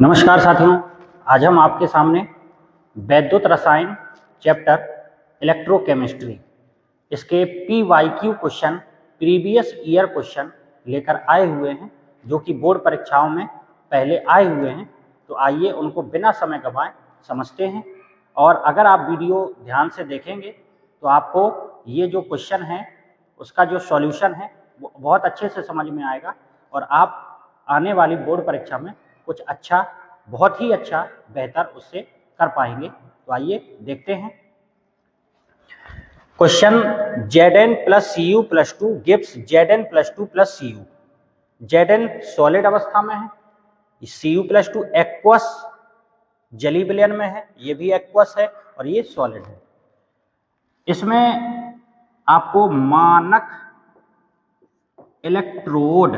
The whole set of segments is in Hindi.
नमस्कार साथियों, आज हम आपके सामने वैद्युत रसायन चैप्टर इलेक्ट्रोकेमिस्ट्री इसके PYQ question previous year question लेकर आए हुए हैं, जो कि बोर्ड परीक्षाओं में पहले आए हुए हैं। तो आइए उनको बिना समय गंवाए समझते हैं। और अगर आप वीडियो ध्यान से देखेंगे तो आपको ये जो क्वेश्चन है उसका जो सॉल्यूशन है वो बहुत अच्छे से समझ में आएगा और आप आने वाली बोर्ड परीक्षा में कुछ अच्छा, बहुत ही अच्छा, बेहतर उससे कर पाएंगे। तो आइए देखते हैं। Question Zn plus Cu plus 2 gives Zn plus 2 plus Cu। Zn solid अवस्था में है, Cu प्लस 2 एक्वस जली विलयन में है, ये भी एक्वस है और ये सॉलिड है। इसमें आपको मानक इलेक्ट्रोड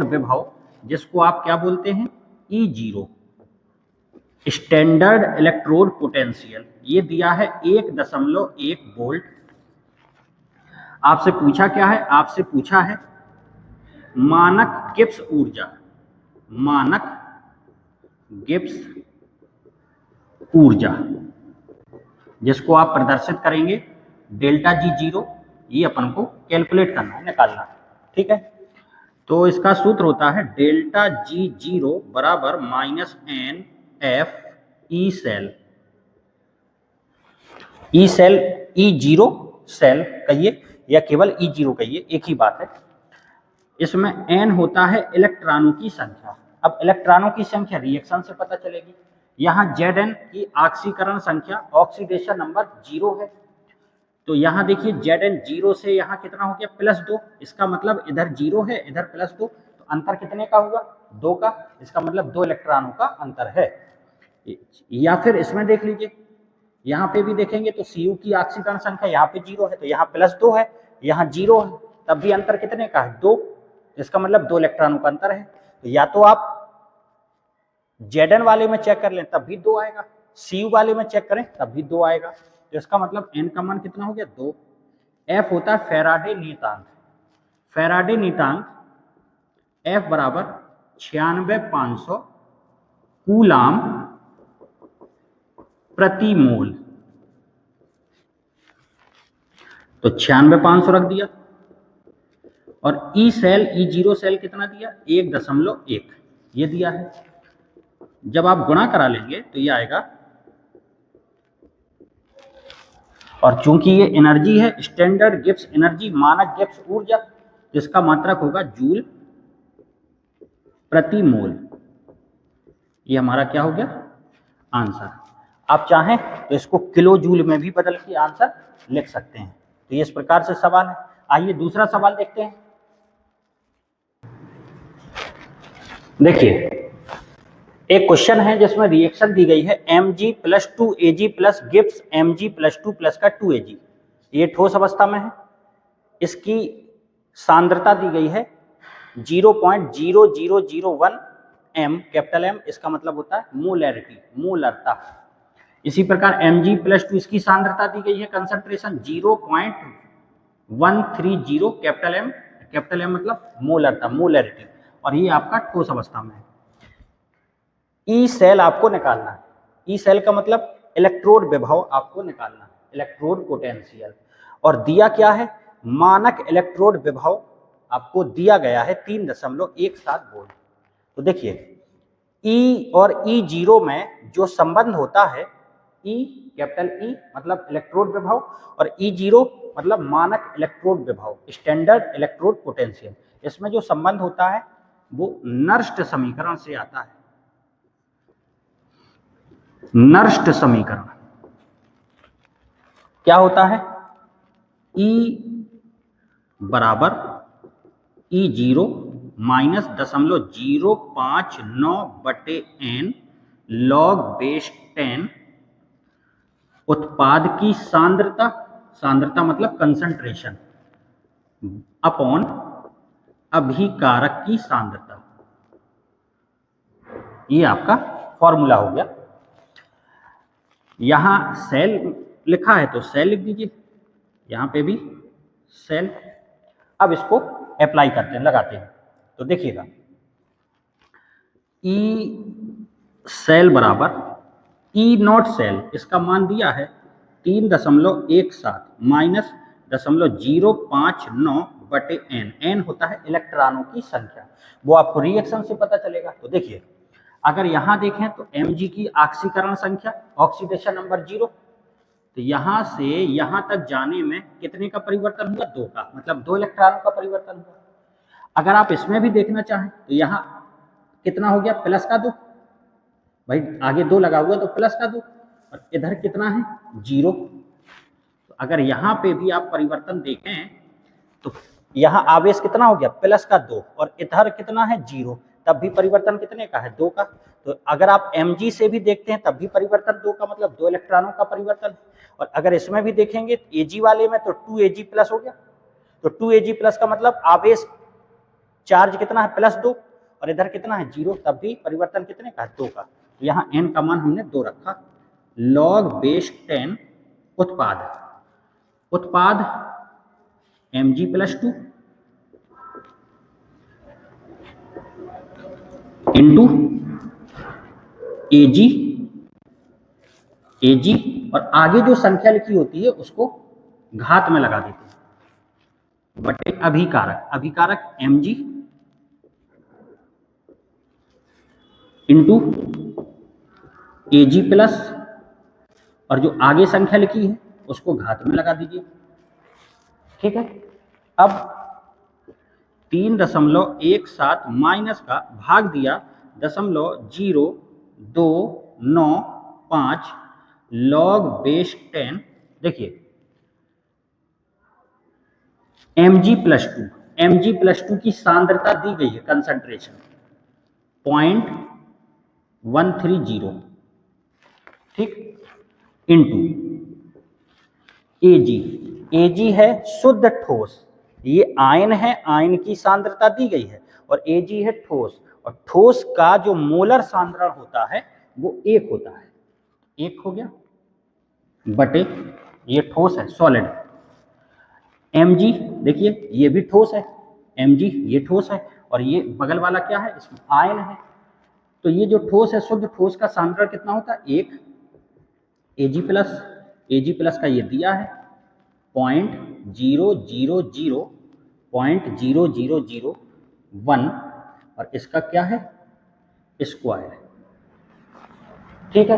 विभव, जिसको आप क्या बोलते हैं, E0, स्टैंडर्ड इलेक्ट्रोड पोटेंशियल, ये दिया है 1.1 वोल्ट। आपसे पूछा क्या है, आपसे पूछा है मानक गिब्स ऊर्जा, जिसको आप प्रदर्शित करेंगे डेल्टा G0। ये अपन को कैलकुलेट करना है, निकालना है, ठीक है। तो इसका सूत्र होता है डेल्टा G0 बराबर -NF E cell. E0 cell कहिए या केवल E0 कहिए, एक ही बात है। इसमें N होता है इलेक्ट्रॉनों की संख्या। अब इलेक्ट्रॉनों की संख्या रिएक्शन से पता चलेगी। यहाँ Zn की ऑक्सीकरण संख्या, ऑक्सीडेशन नंबर 0 है। तो यहाँ देखिए Zn 0 से यहाँ कितना हो गया, +2। इसका मतलब इधर 0 है, इधर +2, तो अंतर कितने का हुआ, 2 का। इसका मतलब 2 इलेक्ट्रॉनों का अंतर है। या फिर इसमें देख लीजिए, यहाँ पे भी देखेंगे तो Cu की ऑक्सीकरण संख्या यहाँ पे 0 है, तो यहाँ +2 है, यहाँ 0 है, तब भी अंतर कितने का है, 2। इसका मतलब 2 इलेक्ट्रॉनों का अंतर है। तो या तो आप Zn वाले में चेक कर लें तब भी 2 आएगा, Cu वाले में चेक करें तब भी 2 आएगा। तो इसका मतलब N का मान कितना हो गया, 2। F होता है फैराडे नीयतांक F बराबर 96500 कूलाम प्रति मोल। तो 96500 रख दिया। और E0 सेल कितना दिया, 1.1 ये दिया है। जब आप गुणा करा लेंगे तो ये आएगा, और चूंकि ये एनर्जी है, स्टैंडर्ड गिब्स एनर्जी, मानक गिब्स ऊर्जा, जिसका मात्रक होगा जूल प्रति मोल। ये हमारा क्या हो गया, आंसर। आप चाहें तो इसको किलो जूल में भी बदल के आंसर लिख सकते हैं। तो ये इस प्रकार से सवाल है। आइए दूसरा सवाल देखते हैं। देखिए, एक क्वेश्चन है जिसमें रिएक्शन दी गई है Mg plus 2Ag plus Gibbs Mg plus 2 plus का 2Ag। ये ठोस अवस्था में है। इसकी सांद्रता दी गई है 0.0001 m, कैपिटल M, इसका मतलब होता है मोलैरिटी, मोलरता। इसी प्रकार Mg प्लस 2 इसकी सांद्रता दी गई है, कंसंट्रेशन 0.130, कैपिटल M मतलब मोलरता, मोलैरिटी, और ये आपका ठोस अवस्था में है। ई सेल आपको निकालना है। ई सेल का मतलब इलेक्ट्रोड विभव आपको निकालना है, इलेक्ट्रोड पोटेंशियल। और दिया क्या है, मानक इलेक्ट्रोड विभव आपको दिया गया है 3.17 वोल्ट। तो देखिए E और E0 में जो संबंध होता है, E कैपिटल E मतलब इलेक्ट्रोड विभव और E0 मतलब मानक इलेक्ट्रोड विभव, स्टैंडर्ड इलेक्ट्रोड पोटेंशियल, इसमें जो संबंध होता है वो नर्स्ट समीकरण से आता है। नर्स्ट समीकरण क्या होता है, E बराबर E0 minus 0.059/n log base 10 उत्पाद की सांद्रता, सांद्रता मतलब कंसंट्रेशन, अपॉन अभिकारक की सांद्रता। ये आपका फॉर्मूला हो गया। यहां सेल लिखा है तो सेल लिख दीजिए, यहां पे भी सेल। अब इसको अप्लाई करते हैं, लगाते हैं। तो देखिएगा ई सेल बराबर ई नॉट सेल, इसका मान दिया है 3.17 माइनस 0.059 बटे एन। एन होता है इलेक्ट्रॉनों की संख्या, वो आपको रिएक्शन से पता चलेगा। तो देखिए अगर यहाँ देखें तो mg की ऑक्सीकरण संख्या, ऑक्सीडेशन नंबर 0, तो यहाँ से यहाँ तक जाने में कितने का परिवर्तन हुआ? 2 का, मतलब 2 इलेक्ट्रॉनों का परिवर्तन हुआ। अगर आप इसमें भी देखना चाहें तो यहाँ कितना हो गया? प्लस का 2, भाई आगे 2 लगा हुआ तो प्लस का 2, और इधर कितना है? 0। तो अगर यहाँ पे भी आप परिवर्तन देखें तो यहाँ आवेश कितना हो गया? प्लस का 2, और इधर कितना है? 0, तब भी परिवर्तन कितने का है? 2 का। तो अगर आप mg से भी देखते हैं तब भी परिवर्तन 2 का, मतलब 2 इलेक्ट्रॉनों का परिवर्तन। और अगर इसमें भी देखेंगे Ag वाले में तो 2Ag प्लस हो गया, तो 2Ag प्लस का मतलब आवेश चार्ज कितना है? प्लस 2, और इधर कितना है? 0, तब भी परिवर्तन कितने का है? 2 का। तो यहाँ n का मान हमने 2 रखा। log बेस 10 उत्पाद, उत्पाद mg plus 2 into Ag, Ag, और आगे जो संख्या लिखी होती है उसको घात में लगा देते हैं, बटे अभिकारक, अभिकारक mg इंटू Ag प्लस, और जो आगे संख्या लिखी है उसको घात में लगा दीजिए। ठीक है, अब 3.17 माइनस का भाग दिया 0.0295 log बेस 10। देखिए mg प्लस 2, mg प्लस 2 की सांद्रता दी गई है, कंसंट्रेशन 0.130, ठीक, इंटू Ag, Ag है शुद्ध ठोस, ये आयन है, आयन की सांद्रता दी गई है, और Ag है ठोस, और ठोस का जो मोलर सांद्रण होता है वो 1 होता है, 1 हो गया, बटे ये ठोस है सॉलिड। Mg देखिए ये भी ठोस है, Mg ये ठोस है, और ये बगल वाला क्या है? इसमें आयन है। तो ये जो ठोस है, शुद्ध ठोस का सांद्रण कितना होता है? 1। Ag प्लस, Ag प्लस का ये दिया है 0.000.0001, और इसका क्या है? स्क्वायर। ठीक है,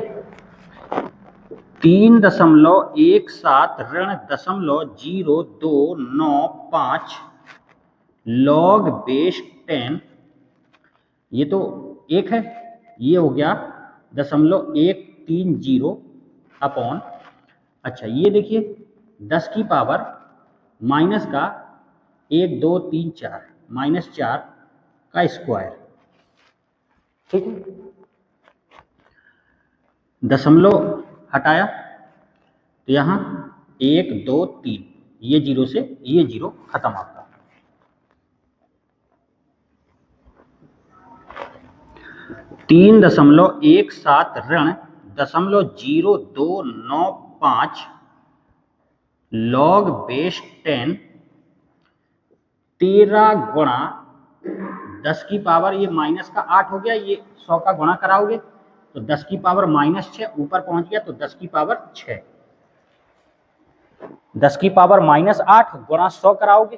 3.17 ऋण 0.0295 log बेस 10, ये तो 1 है, ये हो गया 0.130 अपॉन, अच्छा ये देखिए 10 की पावर माइनस का 1 2 3 4 माइनस 4 का स्क्वायर। ठीक है, दशमलव हटाया तो यहाँ 1 2 3, ये 0 से ये 0 खत्म आपका। तीन 3.17 ऋण 0.0295 log बेस 10, 13 गुणा 10 की पावर, ये माइनस का 8 हो गया, ये 100 का गुणा कराओगे तो 10 की पावर माइनस 6 ऊपर पहुंच गया, तो 10 की पावर 6, 10 की पावर माइनस 8 गुणा 100 कराओगे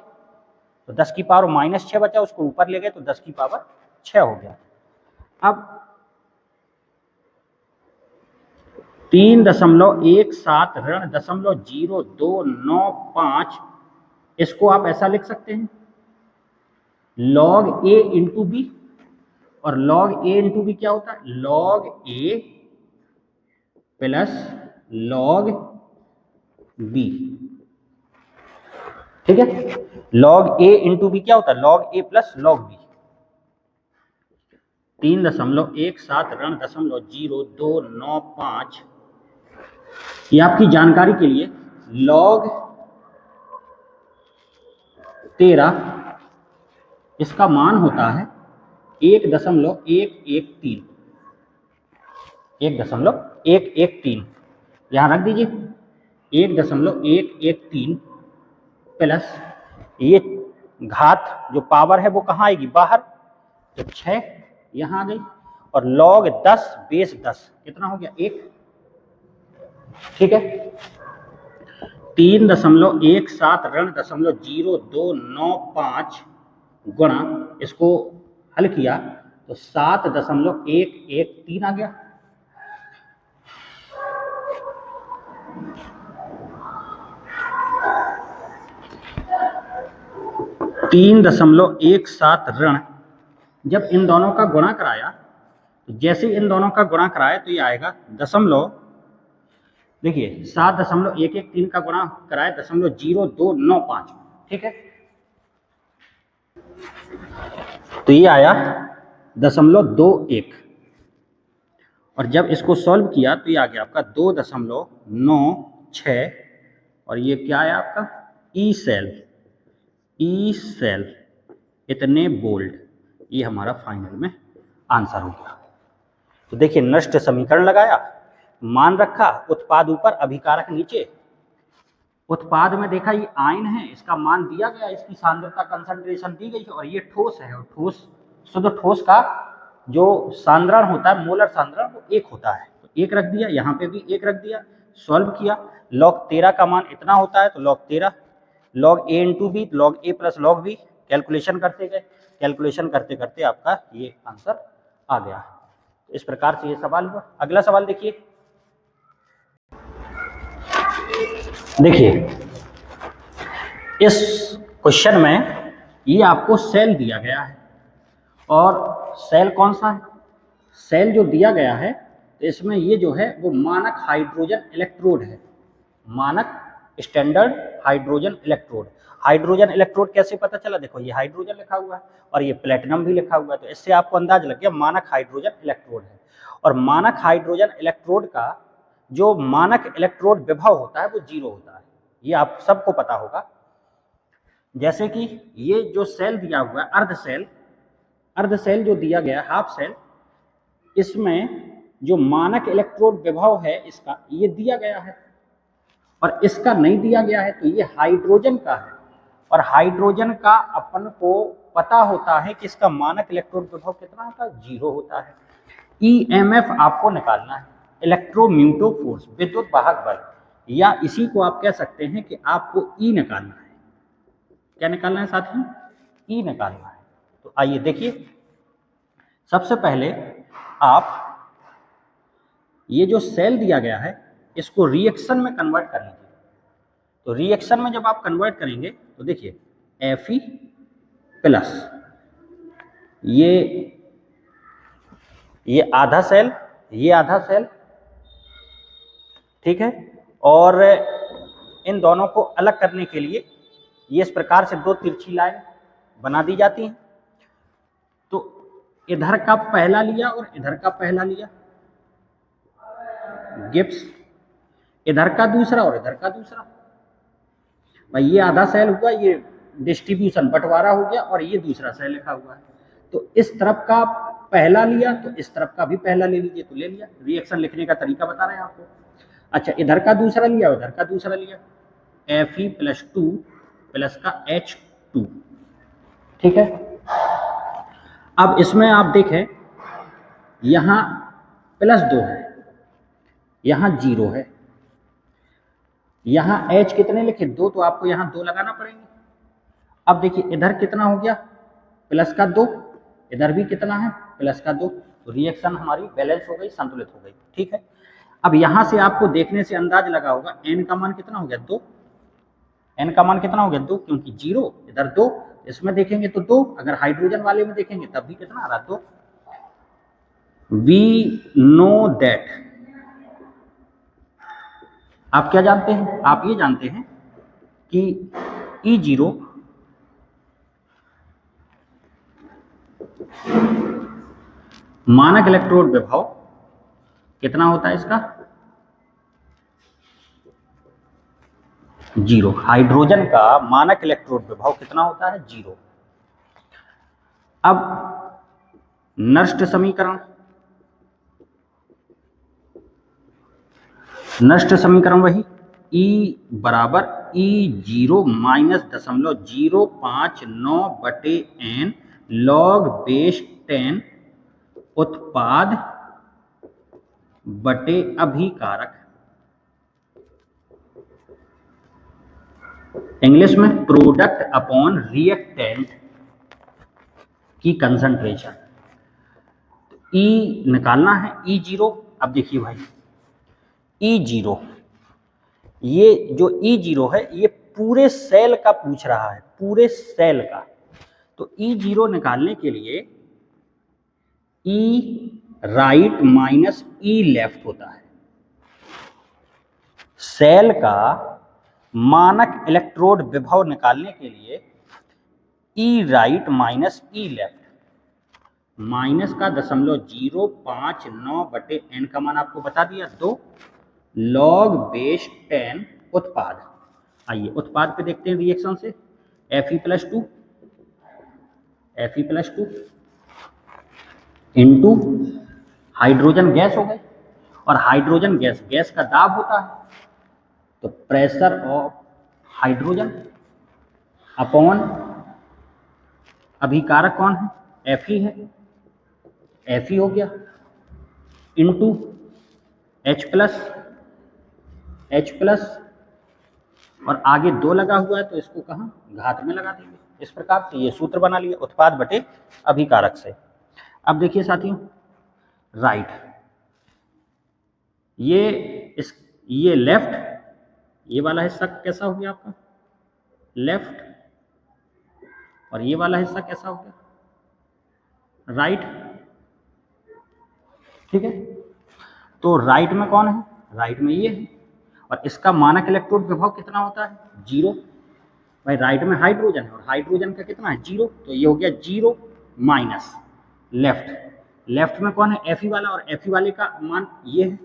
तो 10 की पावर माइनस 6 बचा, उसको ऊपर ले गए तो 10 की पावर 6 हो गया। अब 3.17 ऋण 0.0295, इसको आप ऐसा लिख सकते हैं log a इंटू बी, और log a इंटू बी क्या होता है? log a plus log b। ठीक है, log a इंटू बी क्या होता है? log a plus log b। 3.17 ऋण 0.0295, ये आपकी जानकारी के लिए log 13, इसका मान होता है 1.113, 1.113, यहाँ रख दीजिए 1.113 प्लस ये घात जो पावर है वो कहाँ आएगी, बाहर, तो 6 यहाँ आ गई, और log 10 बेस 10 कितना हो गया, 1। ठीक है, 3.17 ऋण 0.0295 गुणा, इसको हल किया तो 7.113 आ गया। तीन 3.17 ऋण, जब इन दोनों का गुणा कराया, तो जैसे इन दोनों का गुणा कराया तो ये आएगा दशमलव, देखिए 7.113 का गुणा कराया 0.0295, ठीक है, तो ये आया 0.21, और जब इसको सॉल्व किया तो ये आ गया आपका 2.96, और ये क्या आया आपका, ई सेल इतने बोल्ड, ये हमारा फाइनल में आंसर हो गया। तो देखिए नष्ट समीकरण लगाया, मान रखा, उत्पाद ऊपर अभिकारक नीचे। उत्पाद में देखा ये आयन है, इसका मान दिया गया, इसकी सांद्रता कंसंट्रेशन दी गई है, और ये ठोस है, और ठोस शुद्ध ठोस का जो सांद्रण होता है, मोलर सांद्रण, वो 1 होता है, तो 1 रख दिया, यहाँ पे भी 1 रख दिया, सॉल्व किया, log 13 का मान इतना होता है, तो log 13, log a into b, log a plus log b, calculation करते गए, कैलकुलेशन करते करते आपका ये आंसर आ गया। तो इस प्रकार से ये सवाल हुआ। अगला सवाल देखिए, इस क्वेश्चन में ये आपको सेल दिया गया है, और सेल कौन सा है, सेल जो दिया गया है, तो इसमें ये जो है वो मानक हाइड्रोजन इलेक्ट्रोड है, मानक standard hydrogen electrode. Hydrogen electrode कैसे पता चला, देखो ये हाइड्रोजन लिखा हुआ है और ये प्लेटिनम भी लिखा हुआ है, तो इससे आपको अंदाज लग गया मानक हाइड्रोजन इलेक्ट्रोड है। और मानक हाइड्रोजन इलेक्ट्रोड का जो मानक इलेक्ट्रोड विभव होता है वो 0 होता है, ये आप सबको पता होगा। जैसे कि ये जो सेल दिया हुआ है, अर्ध सेल जो दिया गया है, हाफ सेल, इसमें जो मानक इलेक्ट्रोड विभव है इसका ये दिया गया है, और इसका नहीं दिया गया है, तो ये हाइड्रोजन का है, और हाइड्रोजन का अपन को पता होता है कि इसका मानक इलेक्ट्रोड विभव कितना होता है, 0 होता है। ईएमएफ आपको निकालना है, इलेक्ट्रोम्यूटो फोर्स, विद्युत वाहक बल, या इसी को आप कह सकते हैं कि आपको ई निकालना है। क्या निकालना है साथियों, ई निकालना है। तो आइए देखिए, सबसे पहले आप ये जो सेल दिया गया है इसको रिएक्शन में कन्वर्ट कर लीजिए। तो रिएक्शन में जब आप कन्वर्ट करेंगे तो देखिए Fe प्लस ये आधा सेल, ये आधा सेल, ठीक है, और इन दोनों को अलग करने के लिए ये इस प्रकार से 2 तिरछी लाइन बना दी जाती हैं। तो इधर का पहला लिया और इधर का पहला लिया, गिब्स, इधर का दूसरा और इधर का दूसरा, भाई ये आधा सेल हुआ, ये डिस्ट्रीब्यूशन बंटवारा हो गया, और ये दूसरा सेल लिखा हुआ है। तो इस तरफ का पहला लिया तो इस तरफ का भी पहला ले लीजिए, तो ले लिया। रिएक्शन लिखने का तरीका बता रहे हैं आपको। अच्छा, इधर का दूसरा लिया, उधर का दूसरा लिया, Fe+2 प्लस का H2, ठीक है। अब इसमें आप देखें, यहाँ +2 है, यहाँ 0 है, यहाँ H कितने लिखे, 2, तो आपको यहाँ 2 लगाना पड़ेंगे। अब देखिए इधर कितना हो गया, +2, इधर भी कितना है, +2, तो रिएक्शन हमारी बैलेंस हो गई, संतुलित हो गई, ठीक है। अब यहाँ से आपको देखने से अंदाज लगा होगा n का मान कितना हो गया, 2, n का मान कितना हो गया, 2, क्योंकि 0 इधर 2, इसमें देखेंगे तो 2, अगर हाइड्रोजन वाले में देखेंगे तब भी कितना आ रहा, 2। वी नो दैट, आप क्या जानते हैं, आप ये जानते हैं कि E0 मानक इलेक्ट्रोड विभव कितना होता है इसका, 0। हाइड्रोजन का मानक इलेक्ट्रोड विभव कितना होता है, 0। अब नष्ट समीकरण वही, ई बराबर E0 माइनस 0.059 बटे n log बेस 10 उत्पाद बटे अभिकारक, इंग्लिश में प्रोडक्ट अपॉन रिएक्टेंट की कंसंट्रेशन। ई निकालना है E0। अब देखिए भाई E0, ये जो E0 है ये पूरे सेल का पूछ रहा है, पूरे सेल का। तो E0 निकालने के लिए E right minus E left होता है। सेल का मानक इलेक्ट्रोड विभव निकालने के लिए E right minus E left, minus का 0.059 बटे n का मान आपको बता दिया 2 log बेस 10 उत्पाद। आइए उत्पाद पे देखते हैं रिएक्शन से। Fe+2 इंटू हाइड्रोजन गैस हो गए, और हाइड्रोजन गैस का दाब होता है, तो प्रेशर ऑफ हाइड्रोजन अपॉन अभिकारक कौन है, Fe है, Fe हो गया, इंटू H प्लस और आगे 2 लगा हुआ है तो इसको कहाँ घात में लगा देंगे। इस प्रकार से ये सूत्र बना लिया उत्पाद बटे अभिकारक से। अब देखिए साथियों राइट, ये लेफ्ट, ये वाला हिस्सा कैसा हो गया आपका लेफ्ट, और ये वाला हिस्सा कैसा हो गया राइट। ठीक है, तो राइट में कौन है, राइट में ये है, और इसका मानक इलेक्ट्रोड विभव कितना होता है 0। भाई राइट में हाइड्रोजन है और हाइड्रोजन का कितना है 0, तो ये हो गया 0 माइनस लेफ्ट में कौन है Fe वाला, और Fe वाले का मान ये है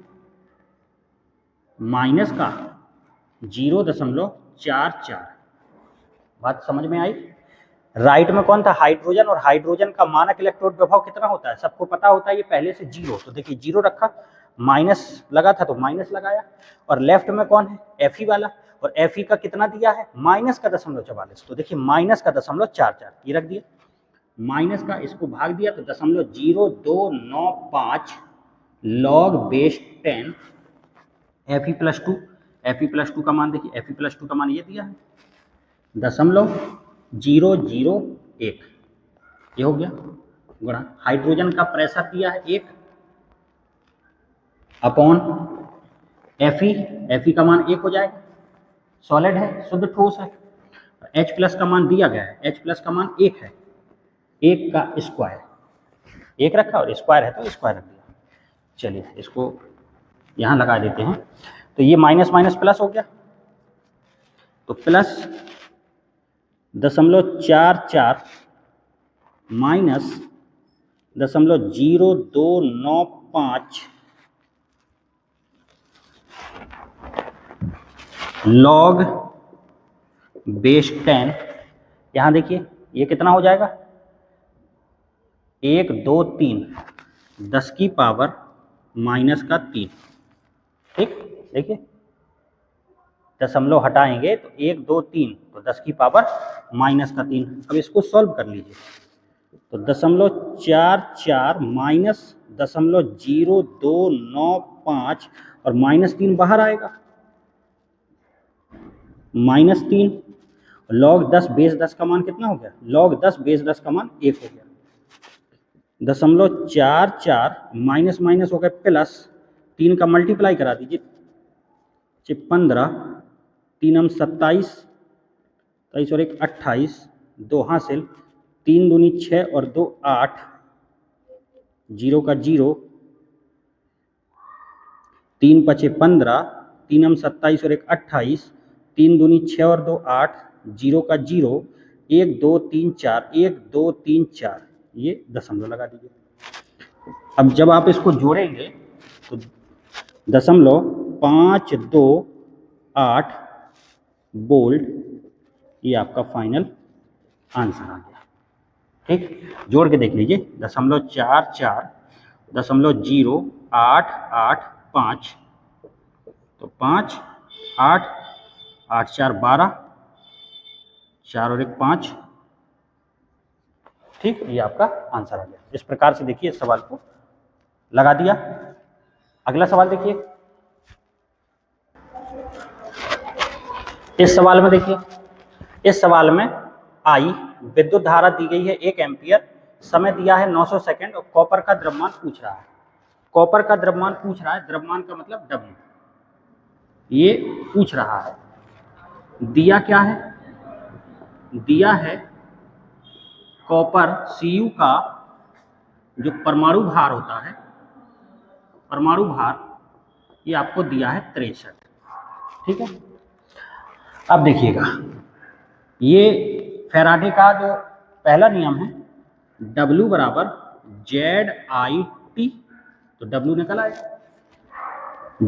माइनस का 0.44। बात समझ में आई। राइट में कौन था हाइड्रोजन, और हाइड्रोजन का मानक इलेक्ट्रोड विभव कितना होता है सबको पता होता है, ये पहले से 0, तो देखिए 0 रखा, माइनस लगा था तो माइनस लगाया, और लेफ्ट में कौन है Fe वाला, और Fe का कितना दिया है माइनस का 0.44, तो देखिए माइनस का 0.44 ये रख दिया, माइनस का इसको भाग दिया तो 0.0295 log बेस 10 Fe+2 का मान देखिए, Fe+2 का मान ये दिया है 0.001, ये हो गया गुणा हाइड्रोजन का प्रेशर दिया है 1 अपॉन Fe का मान 1 हो जाएगा, सॉलिड है शुद्ध ठोस है। H प्लस का मान दिया गया है, H प्लस का मान 1 है, 1 का स्क्वायर 1 रखा और स्क्वायर है तो स्क्वायर रख दिया। चलिए इसको यहाँ लगा देते हैं, तो ये माइनस माइनस प्लस हो गया, तो प्लस 0.44 माइनस 0.0295 log बेस 10। यहाँ देखिए ये कितना हो जाएगा 1 2 3 10 की पावर माइनस का 3। ठीक, देखिए दशमलव हटाएंगे तो 1 2 3 तो 10 की पावर माइनस का 3। अब इसको सॉल्व कर लीजिए, तो 0.44 माइनस 0.0295 और -3 बाहर आएगा, -3 log 10 बेस 10 का मान कितना हो गया, log 10 बेस 10 का मान 1 हो गया। 0.44 माइनस माइनस हो गया प्लस, 3 का मल्टीप्लाई करा दीजिए, 15 3 27 23 और 1 28, 2 हासिल, 3 दूनी 6 और 2 8, 0 का 0, 3 पचे 15, 3 27 और 1 28, 3 दूनी 6 और 2 8, 0 का 0, 1 2 3 4, 1 2 3 4, ये दशमलव लगा दीजिए। अब जब आप इसको जोड़ेंगे तो 0.528 वोल्ट, ये आपका फाइनल आंसर आ गया। ठीक, जोड़ के देख लीजिए 0.44 0.0885, तो 5 8, 8 4 12, 4 और 1 5। ठीक, ये आपका आंसर आ गया। इस प्रकार से देखिए इस सवाल को लगा दिया। अगला सवाल देखिए, इस सवाल में देखिए, इस सवाल में आई विद्युत धारा दी गई है 1 एम्पियर, समय दिया है 900 सेकंड और कॉपर का द्रव्यमान पूछ रहा है। कॉपर का द्रव्यमान पूछ रहा है, द्रव्यमान का मतलब W, ये पूछ रहा है। दिया क्या है? दिया है कॉपर Cu का जो परमाणु भार होता है, परमाणु भार, ये आपको दिया है 63। ठीक है, अब देखिएगा, ये फैराडे का जो पहला नियम है, W बराबर ZIT, तो W निकल आएगा।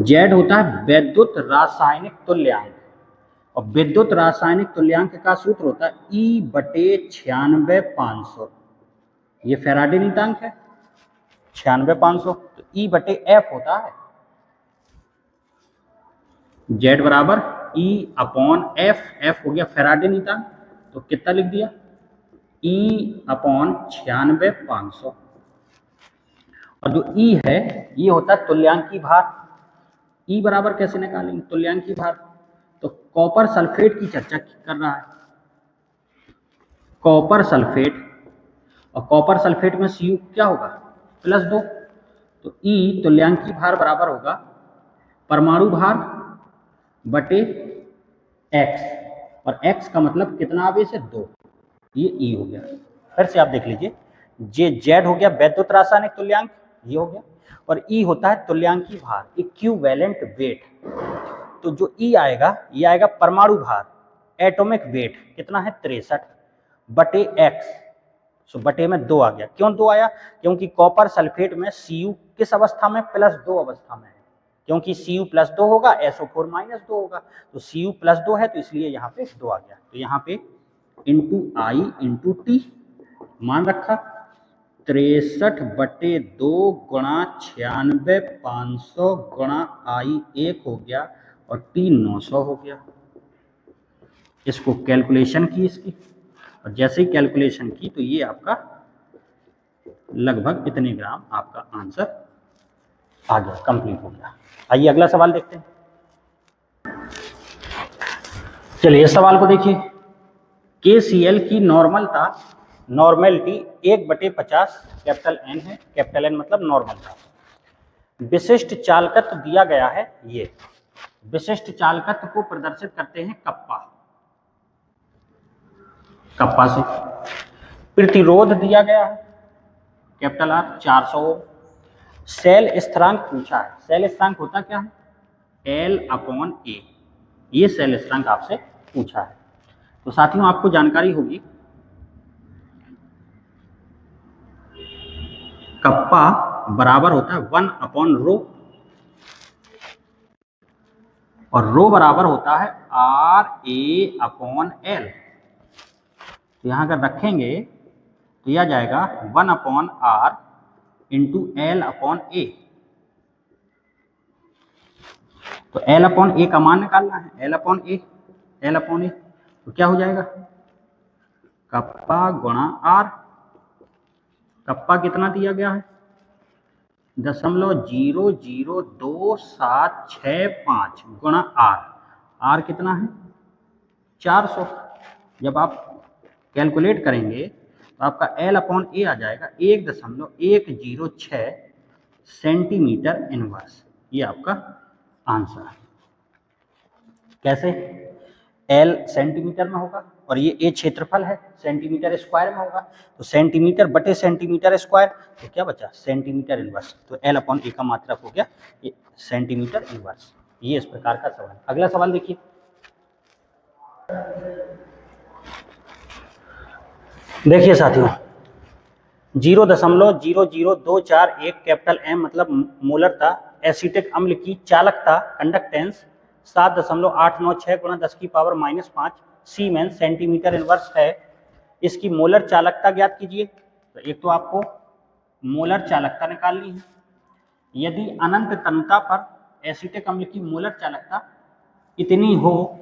Z होता है विद्युत रासायनिक तुल्यांक, और विद्युत रासायनिक तुल्यांक का सूत्र होता है E/96,500। ये फैराडे नीतांक है 96,500, तो E/F होता है Z बराबर E/F, F हो गया फैराडे नीतांक, तो कितना लिख दिया E/96,500। और जो E है ये होता है तुल्यांकी भार। E बराबर कैसे निकालेंगे तुल्यांकी भार? तो कॉपर सल्फेट की चर्चा कर रहा है, कॉपर सल्फेट, और कॉपर सल्फेट में Cu क्या होगा +2, तो E तुल्यांकी भार बराबर होगा परमाणु भार बटे X, और X का मतलब कितना आवेश है 2, ये E हो गया। फिर से आप देख लीजिए, Z हो गया वैद्युत रासायनिक तुल्यांक, ये हो गया, और E होता है तुल्यांकी भार, इक्विवेलेंट वेट। तो जो E आएगा ये आएगा परमाणु भार, एटॉमिक वेट कितना है 63 बटे X, सो बटे में 2 आ गया। क्यों 2 आया? क्योंकि कॉपर सल्फेट में Cu किस अवस्था में +2 अवस्था में है, क्योंकि Cu +2 होगा, SO4 -2 होगा, तो Cu +2 है, तो इसलिए यहाँ पे 2 आ गया। तो यहाँ पे इंटू I इंटू T मान रखा, 63/2 गुणा 96,500 गुणा I 1 हो गया और T 900 हो गया। इसको कैलकुलेशन की इसकी, और जैसे ही कैलकुलेशन की तो ये आपका लगभग इतने ग्राम आपका आंसर आ गया, कंप्लीट हो गया। आइए अगला सवाल देखते हैं। चलिए इस सवाल को देखिए, KCl की नॉर्मलता, नॉर्मेलिटी 1/50 कैपिटल N है, कैपिटल N मतलब नॉर्मलता। विशिष्ट चालकत्व दिया गया है, ये विशिष्ट चालकत्व को प्रदर्शित करते हैं कप्पा, कप्पा से। प्रतिरोध दिया गया है कैपिटल R 400 ओम। सेल स्थिरांक पूछा है, सेल स्थिरांक होता क्या है L/A, ये सेल स्थिरांक आपसे पूछा है। तो साथियों आपको जानकारी होगी कप्पा बराबर होता है 1/ρ, और ρ बराबर होता है RA/L। तो यहां अगर रखेंगे तो यह जाएगा 1/R इंटू L/A। तो L/A का मान निकालना है, L/A, तो क्या हो जाएगा कप्पा गुणा R। कप्पा कितना दिया गया है 0.00275 गुणा R, R कितना है 400। जब आप कैलकुलेट करेंगे तो आपका L/A आ जाएगा 1.106 सेंटीमीटर इनवर्स, ये आपका आंसर है। कैसे? L सेंटीमीटर में होगा और ये A क्षेत्रफल है, सेंटीमीटर स्क्वायर में होगा, तो सेंटीमीटर बटे सेंटीमीटर स्क्वायर, तो क्या बचा सेंटीमीटर इनवर्स। तो L/A का मात्रक हो गया ये सेंटीमीटर इनवर्स। ये इस प्रकार का सवाल। अगला सवाल देखिए, देखिए साथियों 0.00241 कैपिटल M मतलब मोलरता, एसिटिक अम्ल की चालकता कंडक्टेंस 7.896 गुणा 10⁻⁻5 सीमेन सेंटीमीटर इनवर्स है। इसकी मोलर चालकता ज्ञात कीजिए। तो एक तो आपको मोलर चालकता निकालनी है। यदि अनंत तन्यता पर एसिटिक अम्ल की मोलर चालकता इतनी हो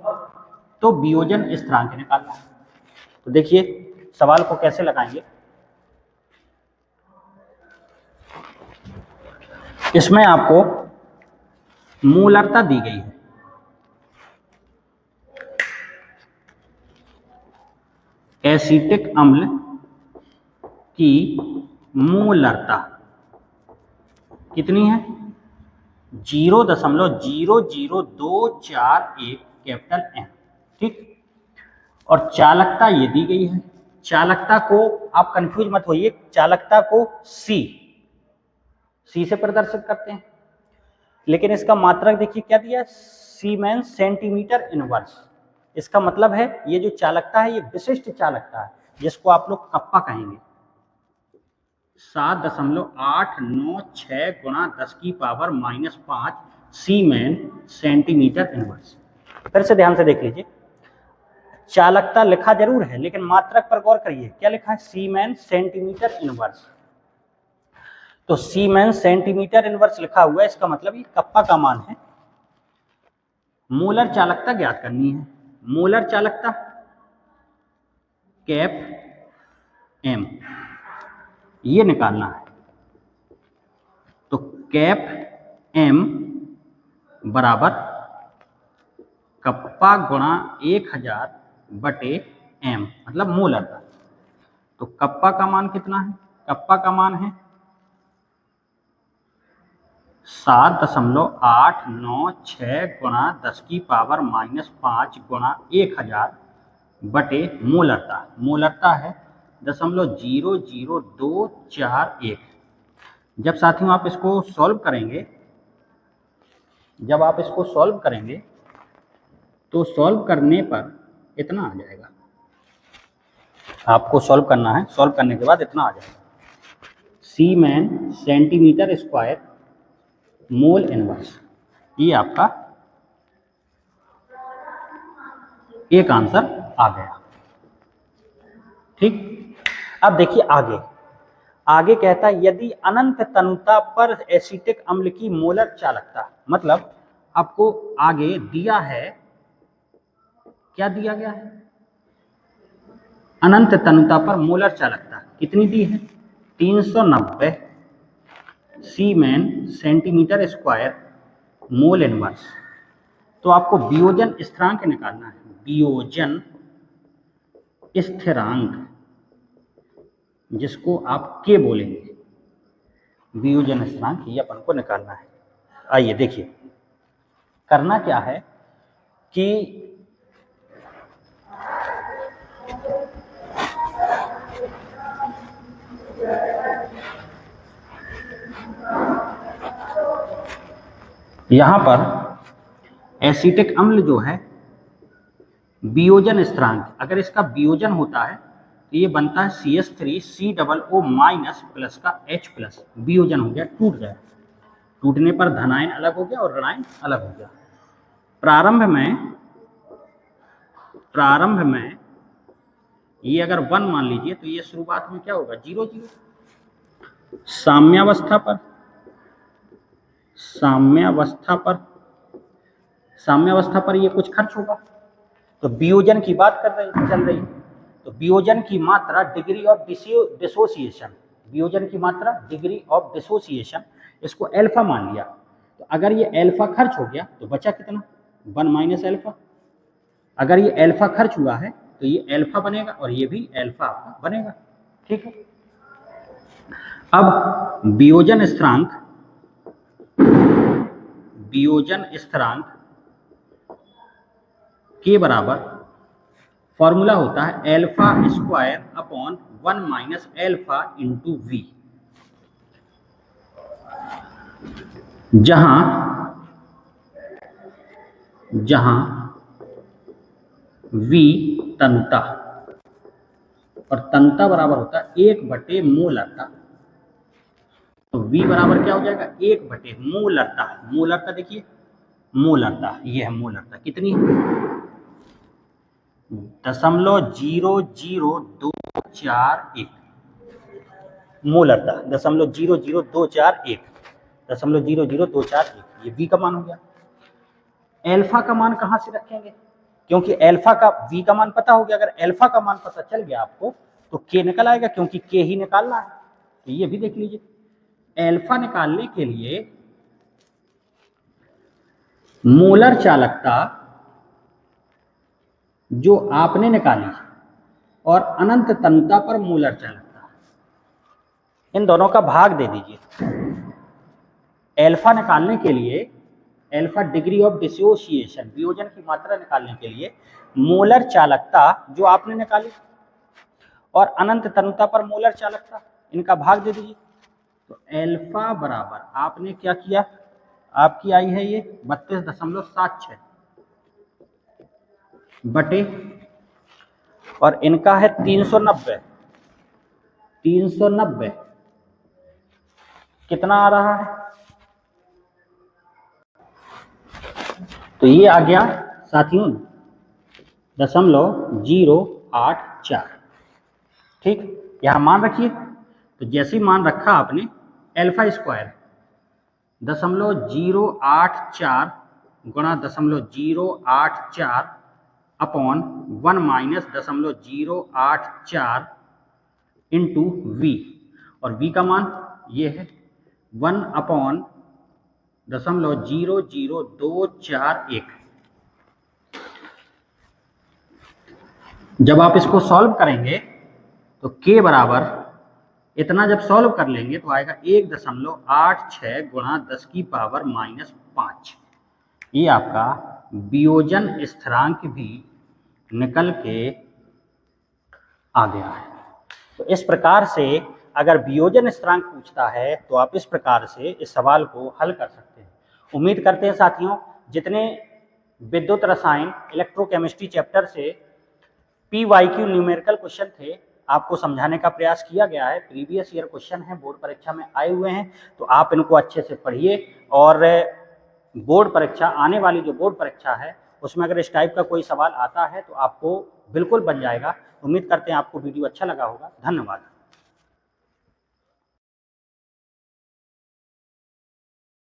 तो वियोजन स्थिरांक निकालना है। तो देखिए सवाल को कैसे लगाएंगे। इसमें आपको मूलरता दी गई है, एसीटिक अम्ल की मूलरता कितनी है, 0.00241 कैपिटल एम, ठीक। और चालकता ये दी गई है, चालकता को आप कंफ्यूज मत होइए, चालकता को सी से प्रदर्शित करते हैं, लेकिन इसका मात्रक देखिए क्या दिया है, सीमेंस सेंटीमीटर इनवर्स। इसका मतलब है ये जो चालकता है ये विशिष्ट चालकता है, जिसको आप लोग कप्पा कहेंगे। 7.896 गुणा 10 की पावर -5 सीमेन सेंटीमीटर इनवर्स। फिर से ध्यान से देख लीजिए, चालकता लिखा जरूर है लेकिन मात्रक पर गौर करिए, क्या लिखा है, सीमेन सेंटीमीटर इनवर्स। तो सीमेन सेंटीमीटर इनवर्स लिखा हुआ है, इसका मतलब ये कप्पा का मान है। मोलर चालकता ज्ञात करनी है, मोलर चालकता कैप एम ये निकालना है। तो कैप एम बराबर कप्पा गुणा 1000 बटे एम, मतलब मोलरता। तो कप्पा का मान कितना है, कप्पा का मान है 7.896 गुणा 10 की पावर -5 गुणा 1000 बटे मोलरता, मोलरता है 0.00241। जब साथियों आप इसको सॉल्व करेंगे, जब आप इसको सॉल्व करेंगे तो सॉल्व करने पर इतना आ जाएगा, आपको सॉल्व करना है, सॉल्व करने के बाद इतना आ जाएगा, सीमेन सेंटीमीटर स्क्वायर मोल इनवर्स। ये आपका एक आंसर आ गया, ठीक। अब देखिए आगे, आगे कहता है यदि अनंत तनुता पर एसिटिक अम्ल की मोलर चालकता, मतलब आपको आगे दिया है, क्या दिया गया है, अनंत तनुता पर मोलर चालकता कितनी दी है, 390 सीमेन सेंटीमीटर स्क्वायर मोल इनवर्स। तो आपको वियोजन स्थिरांक निकालना है, वियोजन स्थिरांक जिसको आप के बोलेंगे, वियोजन स्थिरांक ये अपन को निकालना है। आइए देखिए करना क्या है कि यहां पर एसिटिक अम्ल जो है वियोजन स्थिरांक, अगर इसका वियोजन होता है तो ये बनता है CH3COO माइनस प्लस का H+, वियोजन हो गया, टूट गया, टूटने पर धनायन अलग हो गया और ऋणायन अलग हो गया। प्रारंभ में ये अगर 1 मान लीजिए तो ये शुरुआत में क्या होगा, 0 0। साम्यावस्था पर ये कुछ खर्च होगा, तो वियोजन की बात चल रही है, तो वियोजन की मात्रा डिग्री ऑफ डिसोसिएशन, वियोजन की मात्रा डिग्री ऑफ डिसोसिएशन, इसको अल्फा मान लिया। तो अगर ये अल्फा खर्च हो गया तो बचा कितना, 1 माइनस अल्फा। अगर ये अल्फा खर्च हुआ है तो ये अल्फा बनेगा और ये भी अल्फा आपका बनेगा, ठीक है। अब वियोजन स्थिरांक के बराबर फॉर्मूला होता है alpha square upon 1 minus alpha into v, जहां वी तनुता और तनुता बराबर होता है 1 बटे मोलरता। तो वी बराबर क्या हो जाएगा, 1 बटे मोलरता, मोलरता देखिए, मोलरता ये है, मोलरता कितनी है, 0.00241 मोलरता, 0.00241, ये वी का मान हो गया। एल्फा का मान कहाँ से रखेंगे, क्योंकि एल्फा का v का मान पता हो गया, अगर एल्फा का मान पता चल गया आपको तो k निकल आएगा, क्योंकि k ही निकालना है। तो ये भी देख लीजिए, एल्फा निकालने के लिए मोलर चालकता जो आपने निकाली और अनंत तनुता पर मोलर चालकता, इन दोनों का भाग दे दीजिए। एल्फा निकालने के लिए, एल्फा डिग्री ऑफ डिसोसिएशन, वियोजन की मात्रा निकालने के लिए मोलर चालकता जो आपने निकाली और अनंत तनुता पर मोलर चालकता, इनका भाग दे दीजिए। तो एल्फा बराबर आपने क्या किया, आपकी आई है ये 32.76 बटे, और इनका है 390 कितना आ रहा है, तो ये आ गया साथियों 0.084। ठीक, यहां मान रखिए। तो जैसे ही मान रखा आपने, एल्फा स्क्वायर 0.084 गुणा 0.084 अपॉन 1 माइनस 0.084 इंटू वी, और वी का मान ये है 1 अपॉन 0.00241। जब आप इसको सॉल्व करेंगे तो k बराबर इतना जब सॉल्व कर लेंगे तो आएगा 1.86 गुणा 10 की पावर -5। ये आपका वियोजन स्थिरांक भी निकल के आ गया है। तो इस प्रकार से अगर वियोजन स्थिरांक पूछता है तो आप इस प्रकार से इस सवाल को हल कर सकते हैं। उम्मीद करते हैं साथियों, जितने विद्युत रसायन इलेक्ट्रोकेमिस्ट्री चैप्टर से PYQ न्यूमेरिकल क्वेश्चन थे आपको समझाने का प्रयास किया गया है। प्रीवियस ईयर क्वेश्चन है, बोर्ड परीक्षा में आए हुए हैं, तो आप इनको अच्छे से पढ़िए और बोर्ड परीक्षा आने वाली जो बोर्ड परीक्षा है उसमें अगर इस टाइप का कोई सवाल आता है तो आपको बिल्कुल बन जाएगा। उम्मीद करते हैं आपको वीडियो अच्छा लगा होगा। धन्यवाद।